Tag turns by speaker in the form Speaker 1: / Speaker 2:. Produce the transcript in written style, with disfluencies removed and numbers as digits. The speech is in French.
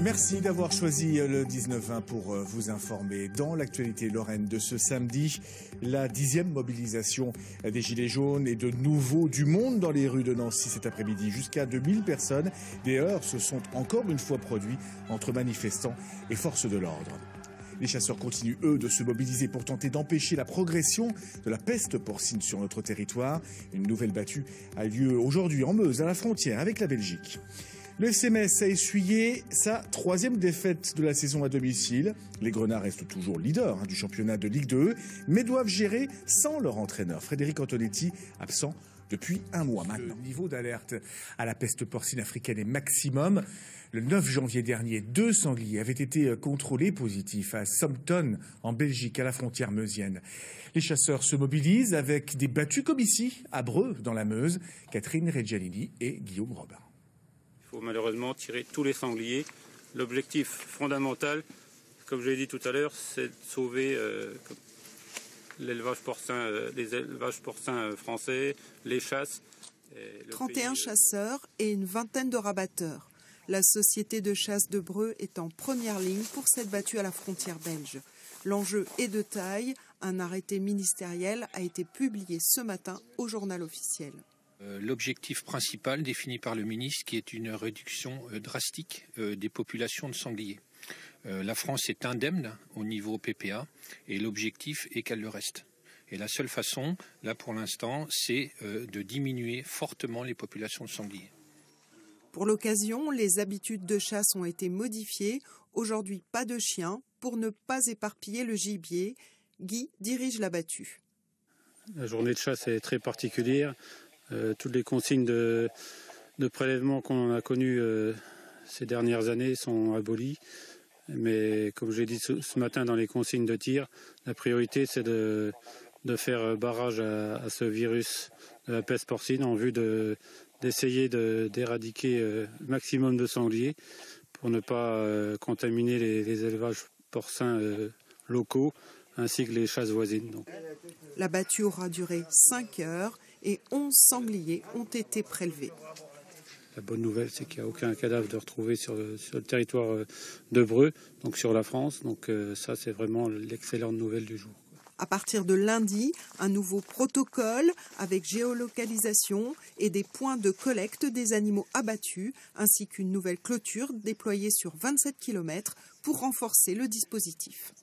Speaker 1: Merci d'avoir choisi le 19-20 pour vous informer. Dans l'actualité lorraine de ce samedi, la 10e mobilisation des Gilets jaunes et de nouveau du monde dans les rues de Nancy cet après-midi. Jusqu'à 2000 personnes. Des heurts se sont encore une fois produits entre manifestants et forces de l'ordre. Les chasseurs continuent, eux, de se mobiliser pour tenter d'empêcher la progression de la peste porcine sur notre territoire. Une nouvelle battue a lieu aujourd'hui en Meuse, à la frontière avec la Belgique. Le SMS a essuyé sa 3e défaite de la saison à domicile. Les Grenats restent toujours leaders du championnat de Ligue 2, mais doivent gérer sans leur entraîneur, Frédéric Antonetti, absent depuis un mois maintenant. Le niveau d'alerte à la peste porcine africaine est maximum. Le 9 janvier dernier, 2 sangliers avaient été contrôlés positifs à Sompton, en Belgique, à la frontière meusienne. Les chasseurs se mobilisent avec des battues comme ici, à Breux, dans la Meuse. Catherine Reggianini et Guillaume Robin.
Speaker 2: Il faut malheureusement tirer tous les sangliers. L'objectif fondamental, comme je l'ai dit tout à l'heure, c'est de sauver l'élevage porcin, les élevages porcins français, les chasses.
Speaker 3: 31 chasseurs et une vingtaine de rabatteurs. La société de chasse de Breux est en première ligne pour cette battue à la frontière belge. L'enjeu est de taille. Un arrêté ministériel a été publié ce matin au journal officiel.
Speaker 4: L'objectif principal défini par le ministre, qui est une réduction drastique des populations de sangliers. La France est indemne au niveau PPA et l'objectif est qu'elle le reste. Et la seule façon, là pour l'instant, c'est de diminuer fortement les populations de sangliers.
Speaker 3: Pour l'occasion, les habitudes de chasse ont été modifiées. Aujourd'hui, pas de chiens pour ne pas éparpiller le gibier. Guy dirige la battue.
Speaker 5: La journée de chasse est très particulière. Toutes les consignes de prélèvement qu'on a connues ces dernières années sont abolies. Mais comme j'ai dit ce matin dans les consignes de tir, la priorité c'est de faire barrage à ce virus de la peste porcine en vue d'essayer d'éradiquer le maximum de sangliers pour ne pas contaminer les élevages porcins locaux ainsi que les chasses voisines. Donc.
Speaker 3: La battue aura duré 5 heures et 11 sangliers ont été prélevés.
Speaker 5: La bonne nouvelle, c'est qu'il n'y a aucun cadavre de retrouvé sur le territoire de Breux, donc sur la France. Donc ça, c'est vraiment l'excellente nouvelle du jour.
Speaker 3: À partir de lundi, un nouveau protocole avec géolocalisation et des points de collecte des animaux abattus, ainsi qu'une nouvelle clôture déployée sur 27 km pour renforcer le dispositif.